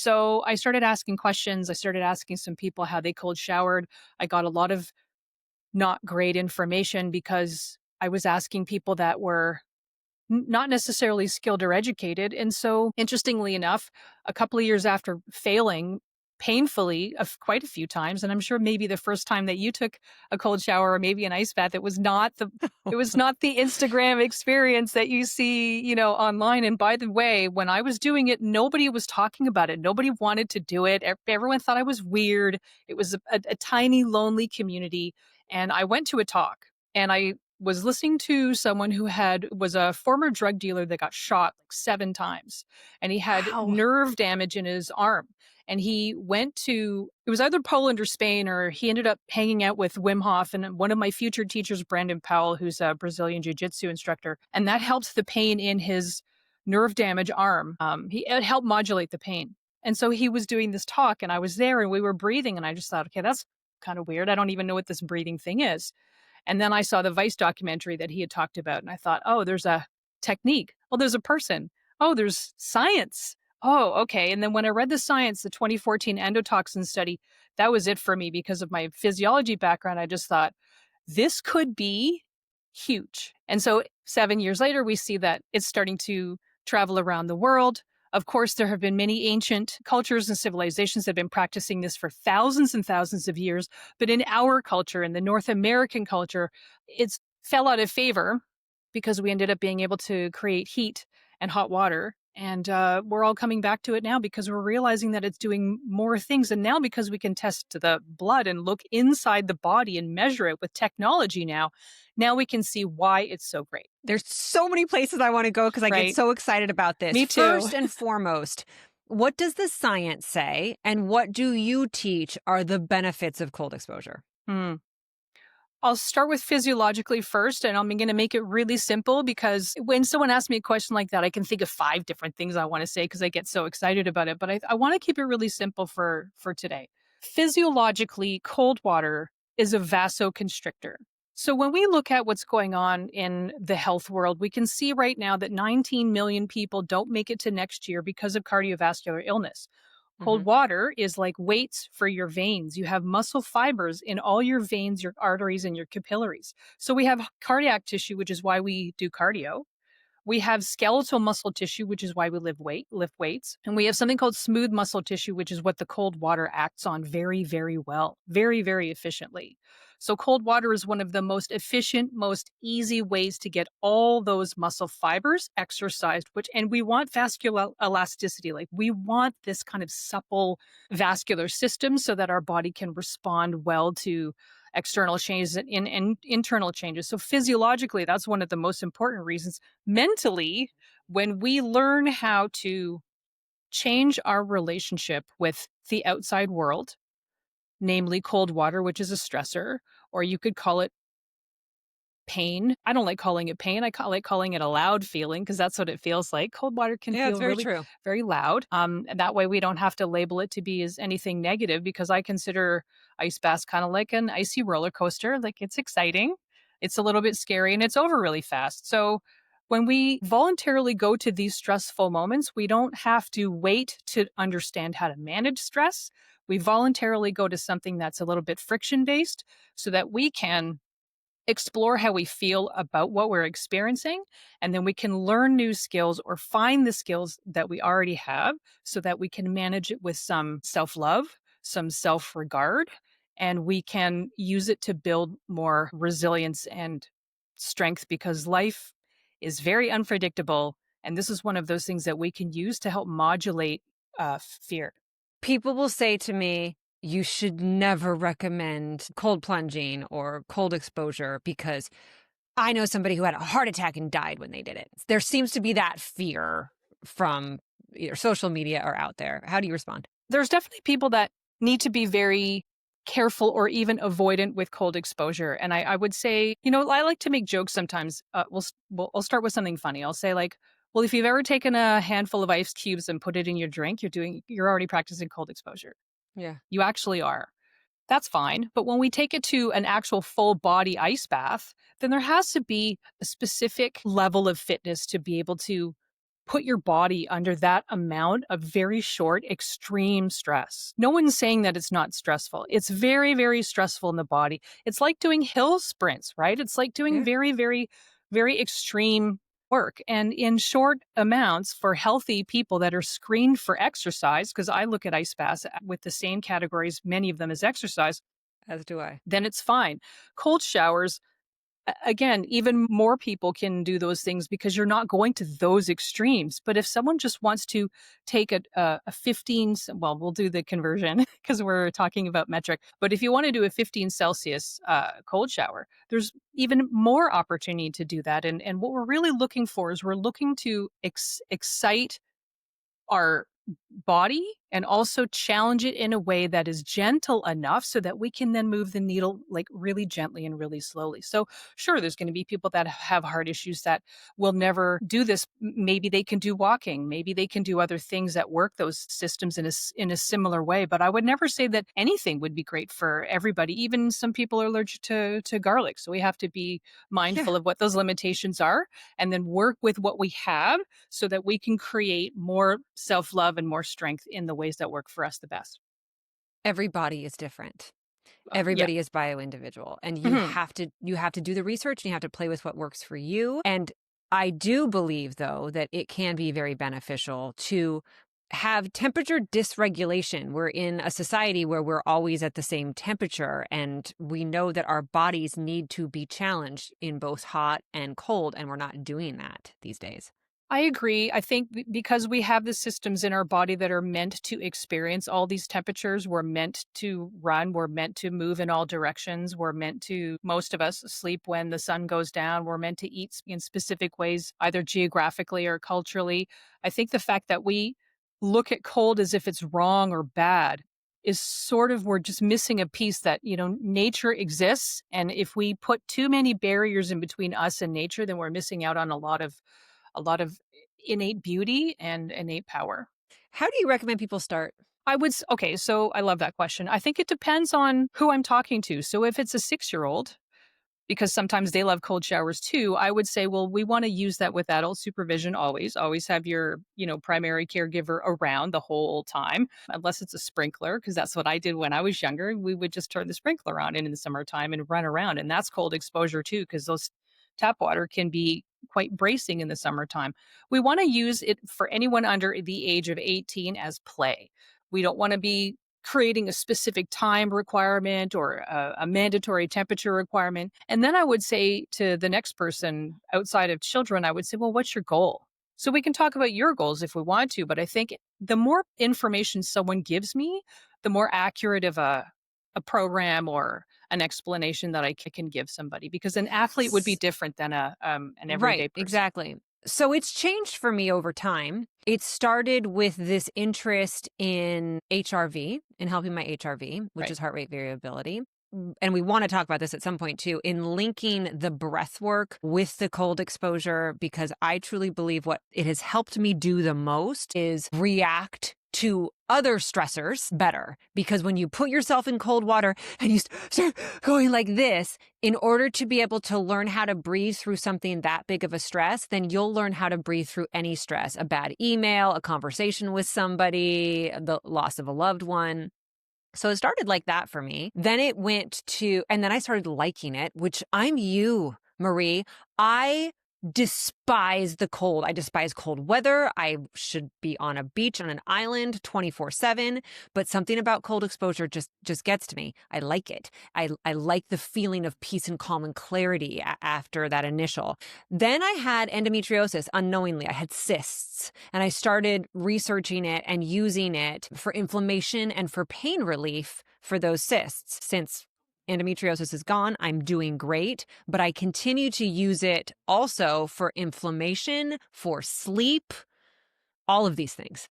so I started asking questions. I started asking some people how they cold showered. I got a lot of not great information because I was asking people that were not necessarily skilled or educated. And so, interestingly enough, a couple of years after failing painfully quite a few times, and I'm sure maybe the first time that you took a cold shower or maybe an ice bath, it was not the Instagram experience that you see, online. And by the way, when I was doing it, nobody was talking about it. Nobody wanted to do it. Everyone thought I was weird. It was a tiny, lonely community. And I went to a talk and I was listening to someone who was a former drug dealer that got shot like 7 times, and he had Wow. nerve damage in his arm. And he went to it was either Poland or Spain, or he ended up hanging out with Wim Hof and one of my future teachers, Brandon Powell, who's a Brazilian jiu-jitsu instructor, and that helped the pain in his nerve damage arm. It helped modulate the pain. And so he was doing this talk, and I was there, and we were breathing, and I just thought, okay, that's kind of weird. I don't even know what this breathing thing is. And then I saw the Vice documentary that he had talked about, and I thought, oh, there's a technique. Oh, there's a person. Oh, there's science. Oh, okay. And then when I read the science, the 2014 endotoxin study, that was it for me because of my physiology background. I just thought, this could be huge. And so 7 years later, we see that it's starting to travel around the world. Of course, there have been many ancient cultures and civilizations that have been practicing this for thousands and thousands of years. But in our culture, in the North American culture, it's fell out of favor because we ended up being able to create heat and hot water. And we're all coming back to it now because we're realizing that it's doing more things. And now because we can test the blood and look inside the body and measure it with technology now we can see why it's so great. There's so many places I want to go because I get Right. so excited about this. Me too. First and foremost, what does the science say and what do you teach are the benefits of cold exposure? Hmm. I'll start with physiologically first, and I'm going to make it really simple because when someone asks me a question like that, I can think of 5 different things I want to say because I get so excited about it. But I want to keep it really simple for today. Physiologically, cold water is a vasoconstrictor. So when we look at what's going on in the health world, we can see right now that 19 million people don't make it to next year because of cardiovascular illness. Cold Mhm. water is like weights for your veins. You have muscle fibers in all your veins, your arteries, and your capillaries. So we have cardiac tissue, which is why we do cardio. We have skeletal muscle tissue, which is why we lift weights. And we have something called smooth muscle tissue, which is what the cold water acts on very, very well, very, very efficiently. So cold water is one of the most efficient, most easy ways to get all those muscle fibers exercised, and we want vascular elasticity. Like we want this kind of supple vascular system so that our body can respond well to external changes and internal changes. So physiologically, that's one of the most important reasons. Mentally, when we learn how to change our relationship with the outside world, namely cold water, which is a stressor, or you could call it pain. I don't like calling it pain. Like calling it a loud feeling because that's what it feels like. Cold water can Yeah, it's feel very really true. very loud. And that way we don't have to label it to be as anything negative because I consider ice baths kind of like an icy roller coaster. Like it's exciting, it's a little bit scary, and it's over really fast. So when we voluntarily go to these stressful moments, we don't have to wait to understand how to manage stress. We voluntarily go to something that's a little bit friction based so that we can explore how we feel about what we're experiencing, and then we can learn new skills or find the skills that we already have so that we can manage it with some self-love, some self-regard, and we can use it to build more resilience and strength because life is very unpredictable, and this is one of those things that we can use to help modulate fear. People will say to me, you should never recommend cold plunging or cold exposure because I know somebody who had a heart attack and died when they did it. There seems to be that fear from either social media or out there. How do you respond? There's definitely people that need to be very careful or even avoidant with cold exposure. And I would say, I like to make jokes sometimes. I'll start with something funny. I'll say like, well, if you've ever taken a handful of ice cubes and put it in your drink, you're already practicing cold exposure. Yeah. You actually are. That's fine. But when we take it to an actual full body ice bath, then there has to be a specific level of fitness to be able to put your body under that amount of very short, extreme stress. No one's saying that it's not stressful. It's very, very stressful in the body. It's like doing hill sprints, right? It's like doing Yeah. very, very, very extreme work. And in short amounts for healthy people that are screened for exercise, because I look at ice baths with the same categories, many of them as exercise, As do I. then it's fine. Cold showers, again, even more people can do those things because you're not going to those extremes. But if someone just wants to take a 15, well, we'll do the conversion because we're talking about metric. But if you want to do a 15 Celsius cold shower, there's even more opportunity to do that. And what we're really looking for is we're looking to excite our body and also challenge it in a way that is gentle enough so that we can then move the needle like really gently and really slowly. So, sure, there's going to be people that have heart issues that will never do this. Maybe they can do walking, maybe they can do other things that work those systems in a similar way. But I would never say that anything would be great for everybody. Even some people are allergic to garlic. So we have to be Yeah. mindful of what those limitations are and then work with what we have so that we can create more self love and more strength in the ways that work for us the best. Every body is different. Yeah. Everybody is bio-individual, and Mhm. you have to do the research, and you have to play with what works for you. And I do believe, though, that it can be very beneficial to have temperature dysregulation. We're in a society where we're always at the same temperature, and we know that our bodies need to be challenged in both hot and cold, and we're not doing that these days. I agree. I think because we have the systems in our body that are meant to experience all these temperatures, we're meant to run, we're meant to move in all directions, we're meant to, most of us, sleep when the sun goes down, we're meant to eat in specific ways, either geographically or culturally. I think the fact that we look at cold as if it's wrong or bad is sort of, we're just missing a piece that, nature exists. And if we put too many barriers in between us and nature, then we're missing out on a lot of innate beauty and innate power. How do you recommend people start? Okay, so I love that question. I think it depends on who I'm talking to. So if it's a 6-year-old, because sometimes they love cold showers too, I would say, well, we want to use that with adult supervision always. Always have your, primary caregiver around the whole time, unless it's a sprinkler, because that's what I did when I was younger. We would just turn the sprinkler on in the summertime and run around. And that's cold exposure too, because those tap water can be quite bracing in the summertime. We want to use it for anyone under the age of 18 as play. We don't want to be creating a specific time requirement or a mandatory temperature requirement. And then I would say to the next person outside of children, I would say, well, what's your goal? So we can talk about your goals if we want to, but I think the more information someone gives me, the more accurate of a program or an explanation that I can give somebody, because an athlete would be different than an Right, everyday person. exactly. So it's changed for me over time. It started with this interest in HRV, in helping my HRV, which Right. is heart rate variability. And we want to talk about this at some point too, in linking the breath work with the cold exposure, because I truly believe what it has helped me do the most is react to other stressors better. Because when you put yourself in cold water and you start going like this, in order to be able to learn how to breathe through something that big of a stress, then you'll learn how to breathe through any stress, a bad email, a conversation with somebody, the loss of a loved one. So it started like that for me. Then it went to, and then I started liking it, which I'm you, Marie. I despise the cold. I despise cold weather. I should be on a beach on an island 24/7, but something about cold exposure just gets to me. I like it. I like the feeling of peace and calm and clarity after that initial. Then I had endometriosis unknowingly. I had cysts, and I started researching it and using it for inflammation and for pain relief for those cysts. Since endometriosis is gone, I'm doing great, but I continue to use it also for inflammation, for sleep, all of these things.